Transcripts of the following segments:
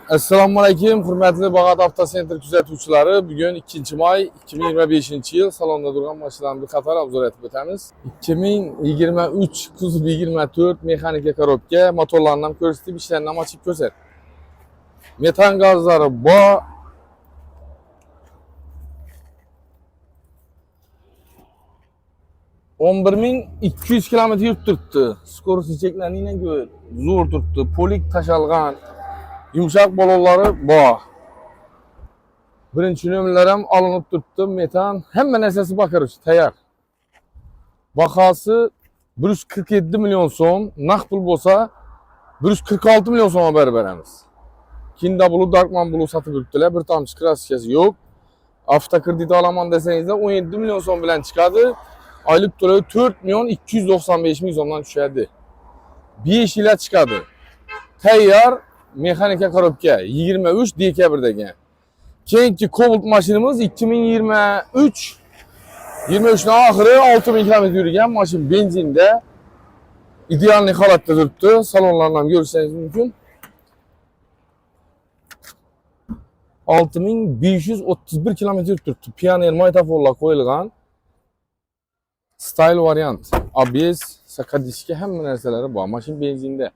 Assalomu alaykum, hurmatli Bag'at Avtosentr kuzatuvchilari. Bugun 2-may 2025-yil salonda turgan mashinalarni bir qator obzor etib o'tamiz. 2023 kuzov 24 mexanika korobka, motorlarni ham ko'rsatib, ishlarini ham ochib ko'rsat. Metan gazlari bor. $11.200 kilometr yurib turibdi. Skorost cheklarini ko'r, zo'r turibdi. Polik tashalgan. Yumshoq balonlari bor. Birinchi nömrələr ham alınıb turibdi. Metan hamma narsasi bakır tayyor. Bahası 147 milyon so'm, naqd pul bo'lsa 146 milyon so'mga berib beramiz. Kinda Blue, Darkman Blue satib yuribdilar. Bir tomchi kraskasi yo'q. Avtokredit olaman desangizlar 17 milyon so'm bilan chiqadi. Aylık to'lovi 4 milyon 295 ming so'mdan tushadi. 5 yilga chiqadi. Tayyor mexanika korobka 23 dekabrdagi. Keyingi Cobalt mashinamiz 2023 23 oxiri 6000 kilometr yurgan mashin, benzinda. Idealniy holatda turibdi. Salonlarni ham ko'rishingiz mumkin. 6531 kilometr yurib turibdi. Pioneer maytaforlar qo'yilgan. Style variant. ABS, sakadiski hamma narsalari bor. Mashin benzinda.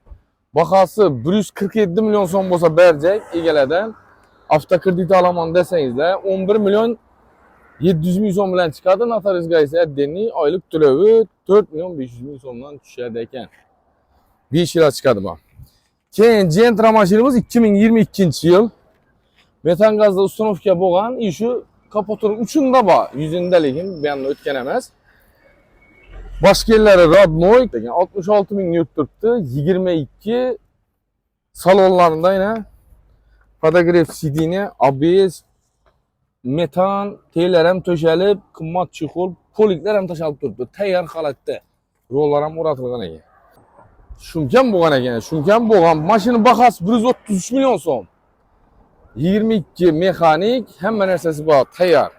Bahası 147 milyon so'm bo'lsa berjak egalardan. Avtokredit olaman desangizlar 11 milyon 700 ming so'm bilan chiqadi. Notariusga esa addenniy oylik to'lovi 4 milyon 500 ming so'mdan tushadi ekan. 5 yilga chiqadi bu. Keyin Gentra mashinamiz 2022-yil. Metan gazda ustanovka bo'lgan, shu kapotining uchunda bor, yuzunda lekin bu yerda o'tgan emas. Başkelleri Radnoy 66 ming yurib turibdi. 22 salonlarında yine Podogref sidini, ABS, metan, teller ham to'shalib, qimmat chexol, poliklar ham tashalib turibdi. Tayyor holatda. Rollar ham o'ratilgan ekan. Shumkan bo'lgan ekan. Shumkan bo'lgan. Mashina bahasi 133 milyon so'm. 22 mexanik, hamma narsasi bor, tayyor.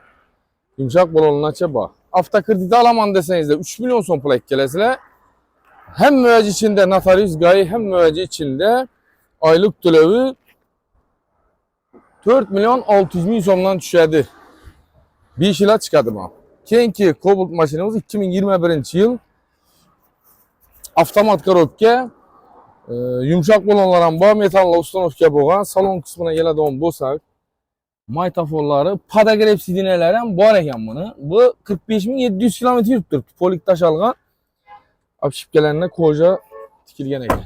Yumshoq balonlarcha bor. Avtokredit alaman desangizler 3 milyon so'm pul kelasizlar. Hem müvəci içinde notarius gayi, hem müvəci içinde aylık to'lovi 4 milyon 600 ming so'mdan tushadi. 5 yilga chiqadi bu. Keyingi Cobalt mashinamiz 2021-yil. Avtomat korobka, yumshoq balonlar ham bor, metanli ustanovka bo'lgan. Salon qismine keladigan bo'lsak, maytaforlari, podogref sidinalari ham bor ekan buni. Bu 45700 kilometr yurib turibdi. Polik tashalgan. Apshipkalarına koja tikilgan ekan.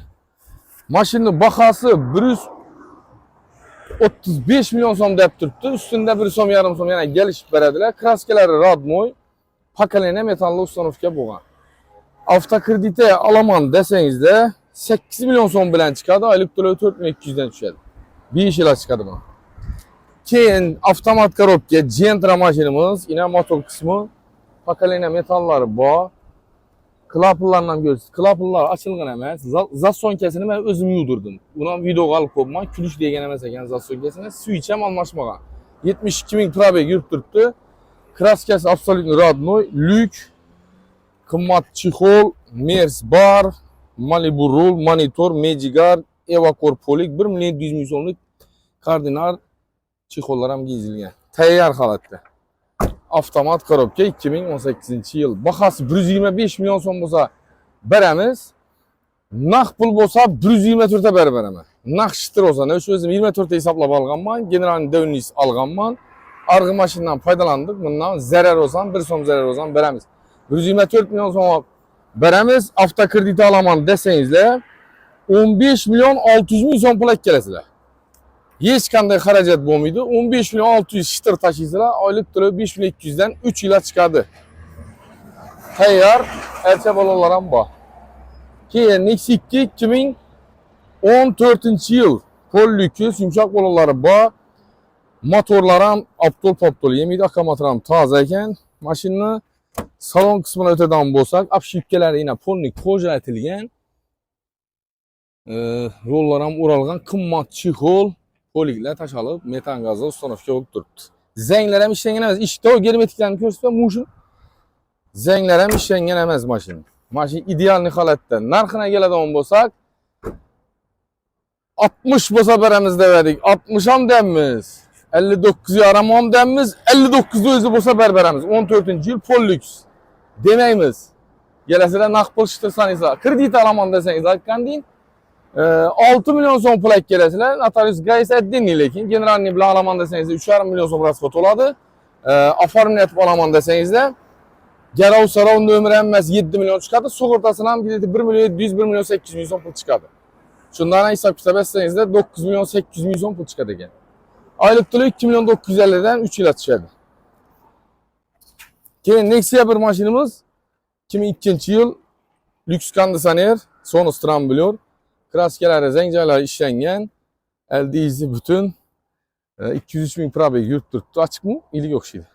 Mashinning bahası 135 milyon so'm deb turibdi. Ustunda 1,5 so'm yana gelishib beradilar. Kraskalari Radnoy, pakalene metanli ustanovka bo'lgan. Avtokrediti alaman desangizlar 8 milyon so'm bilan chiqadi. Oylik to'lovi 4200 dan tushadi. 5 yilga chiqadi bu. Keyin avtomat korobka Gentra mashinamiz, yine motor kısmı, pakalene metallari bor. Klaplardan görürsünüz. Klaplar açılgan emas. Zassonkasini men o'zim yudurdim. Buni videoga olib qo'yman. Kulish degan emas ekan zassonkasini. Switch ham almashmagan. 72 ming probeg yurib turibdi. Kraskasi absolutno Radnoy, lyuk, qimmat chexol, Mers bar, Malibu rul, monitor, Magigar, Evacor polik 1 milyon 700 ming so'mlik kardinal chexollar ham giyilgan. Tayyor holatda. Avtomat korobka 2018-yil. Bahası 125 milyon so'm bo'lsa beramiz. Naqd pul bo'lsa 124 ta berib beraman. Naqd shtir olsa, o'sha o'zim 24 ta hisoblab olganman. General Downis olganman. Arg'i mashinadan foydalandik. Bundan zarar olsa, 1 so'm zarar olsa beramiz. 124 milyon so'm beramiz. Avtokredit olaman desangizlar 15 milyon 600 ming so'm pul kelasizlar. Hech qanday xarajat bo'lmaydi. 15 milyon 600 shtir tashiysizlar, oylik to'lovi 5 milyon 200 dan 3 yilga chiqadi. Tayyor, archa balonlar ham bor. Keyin Nexus 2 2014-yil. Pollyukus yumshoq balonlari bor. Motorlar ham aptol-poptol yemaydi, akkumulyator ham toza ekan. Mashinani salon qismini o'tadigan bo'lsak, apshipkalari yana polnik qo'zg'atilgan. Rollar ham o'ralgan, qimmat chexol. Poliklar tashalib, metan gazda ustanovka bo'lib turibdi. Zanglar ham ishlangan emas. Ishda germetiklarni ko'rsatib, mushin. Zanglar ham ishlangan emas mashina. Mashina idealniy holatda. Narxini keladigan bo'lsak, 60 bolsa beремizde verdik. 60'am demmiz. 59 yaramam demmiz. 59 özü bolsa berberemiz. 14-cü yıl Pollux. Demeymiz. Gelesine nakpol şıtırsan ise. Kredit alamam deseniz hakkın deyin. 6 milyon son pul gelesine. Notarius gayet eddin lekin. General nibla alamam deseniz de 3,5 milyon son rasfot oladı. Afarım netip alamam deseniz de. Gerav Sarav nömrenmez 7 milyon çıkardı. Soğurtasından 1 milyon 700, 1 milyon 800 milyon son pul çıkardı. Şundan hesap kitap etseniz de 9 milyon 800 milyon son pul çıkardı gen. Aylık tülü 2 milyon 950'den 3 yıla çıkardı. Keyin Nexia bir maşinimiz 2002 yıl lüks kondisioner, son stramblyor. Kraskeler, zenceler işlengen. Elde izi bütün 203 bin probek yürüttürttü. Açık mı? İlik yok şeydi.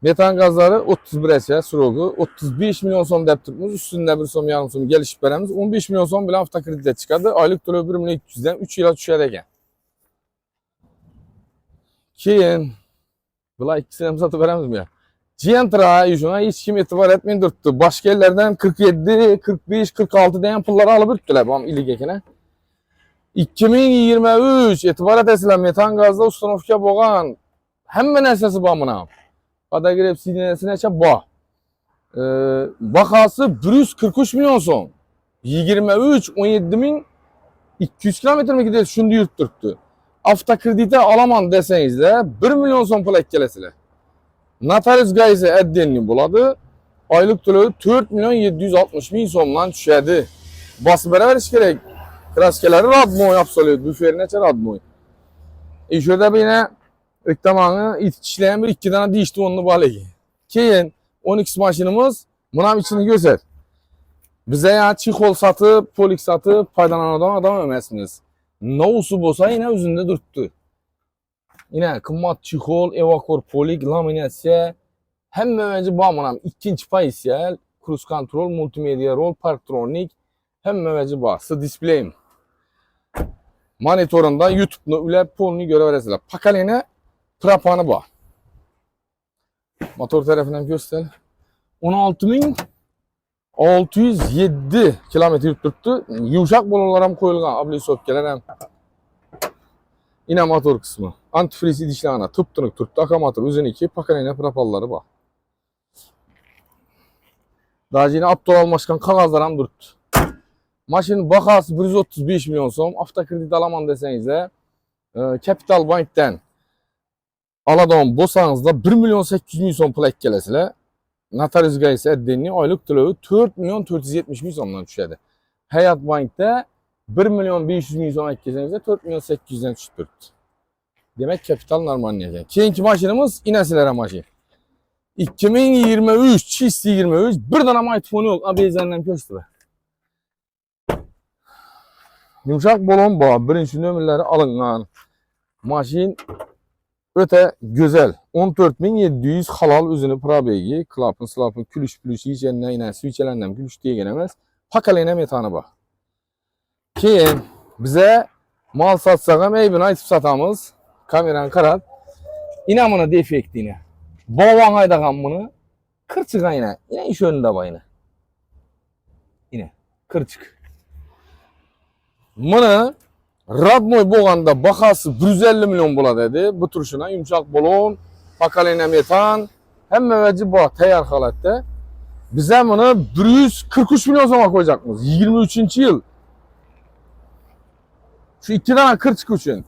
Metan gazları 31 ese surogu 35 milyon son dep tutmuş. Üstünde bir son yarım son gelişip veremiz. 15 milyon son bile hafta kredide çıkardı. Aylık tülü 1 milyon 200'den 3 yıla düşerken. Keyin bula ikisini satıp veremiz mi ya? Gentra yüzüne hiç kim itibar etmeyin durttu. Başka yerlerden 47, 45, 46 diyen pulları alıp ürttüler bu ilik ekine. 2023 itibar etesilen metan gazda ustanovka boğan hemen esası bağımına. Kadagir FC'nesine çap bağ. Bakası 143 milyon son. 23, 17 bin 200 kilometre mi gidiyor şunu yürüttürttü. Hafta kredite alamam deseniz de 1 milyon son pul ekkelesiyle. Notarius gayse eddenini buladı. Aylık tülü 4 milyon 760 bin sondan düşerdi. Bası beraber iş gerek. Kraskeleri radmoy absolut. Büferine çe radmoy. Şurada bir yine ıktamanı işleyen bir 2 tane değişti onu balegi. Keyin 12 maşinimiz bunun içini göster. Bize ya çikol satıp, polik satıp paydalanan adam ömesiniz. Nausu bolsa yine üzünde durttu. Yine kımmat çikol, evakor, polik, laminasya hem meveci bağımınam ikinci paysiyel, cruise control, multimedya rol, parktronik hem meveci bağ. Sı displeyim. Monitorunda YouTube'nu üle polunu göreveresiler. Pakaline trapanı bağ. Motor tarafından göster. 16.607 kilometre yürüttü. Yumuşak bolalarım koyulgan. Abli söpkeler hem. Yine motor kısmı. Antifriz idişlerine tıptınık tuttu. Akamatır üzerindeki pakaline trapalları bağ. Daha yine Abdülal Başkan kağızlarım durttu. Maşın bakası 135 milyon son. Hafta kredit alamam deseniz de Capital Bank'ten aladığım bosanızda 1 milyon 800 milyon son pul ekkelesiyle Notarius gayse eddenini aylık tülüğü 4 milyon 470 milyon sondan düşerdi. Hayat Bank'ta 1 milyon 500 milyon son ekkelesiniz de 4 milyon 800'den düştürdü. Demek kapital normal neyken. Keyinki maşinimiz inesilere maşin. 2023, çisti 23, bir tane iPhone yok. Abiyezenden köştü be. Yumuşak bolon bağ, birinci nömerleri alınan maşin öte güzel. 14.700 halal üzünü probegi, klapın, slapın, külüş, hiç eline inen, switchelenden külüş diye gelemez. Pakalene metanı bağ. Keyin bize mal satsağım, eybini aytıp satamız. Kameran karat. İnamına defektini. Bavan aydagan bunu. Kırçık ayna. Yine iş önünde bayını. Yine kırçık. Bunu Radmoy boğanda bakası 150 milyon bula dedi. Bu turşuna yumuşak bolon, pakalene metan, hem meveci bağ teyar halatta. Bize bunu 143 milyon sonra koyacakmız. 23. yıl. Şu 2 tane kırçık için.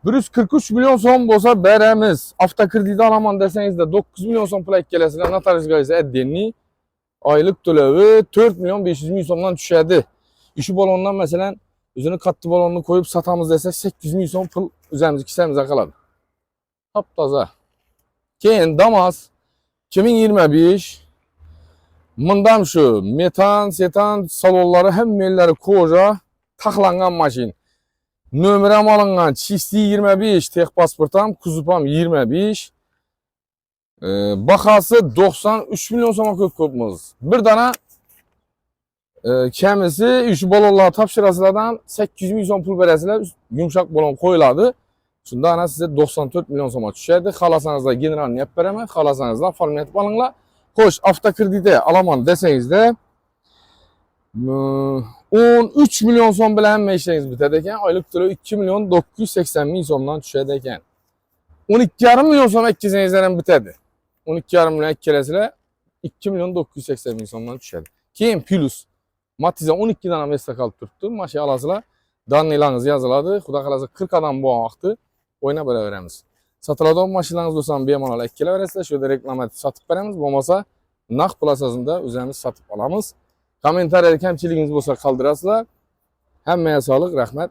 143 milyon son bolsa beremiz. Hafta krediti alamam deseniz de 9 milyon son pul ekkelesiyle Notarius gayse eddenini aylık tülüğü 4 milyon 500 milyon sondan düşerdi. İşi balondan mesela üzerine katlı balonunu koyup satamız desek 800 milyon son pul üzerimize kisemize kaladı. Taptaza. Keyin Damas 2025 bundan şu metan, setan salonları hem melleri koca taklangan maşin. Nömerem alıngan çisti 25, tek pasportam, kuzupam 25. Bakası 93 milyon soma köpümüz. Bir tane kemisi 3 balonlar tapşırasılardan 800 milyon pul veresiyle yumuşak balon koyuladı. Şunda ana size 94 milyon soma düşerdi. Xalasanızda generalini yap veremez. Xalasanızda format balınla. Hoş hafta kredite alaman deseniz de 13 milyon so'm bilan hamma ishlarimiz bitadi ekan. Oylik to'lov 2 milyon 980 ming so'mdan tushadi ekan. 12,5 milyon so'm ekkizingizlar ham bitadi. 12,5 milyon ekkilasizlar 2 milyon 980 ming so'mdan tushadi. Keyin plus Matiz'e 12 dana Vespa qolib turibdi. Mana shu alasizlar. Dannilaringiz yoziladi. Xudo qalasa 40 odam bu vaqtda o'ynab beraveramiz. Sotiladigan mashinalarimiz bo'lsa ham bemalol ekkilaverasizlar. Shu yerda reklama sotib beramiz. Bo'lmasa naqd pul asosida o'zimiz sotib olamiz. Kommentariyada kamchiligingiz bo'lsa qoldirasizlar. Hammaga sog'lik, rahmat.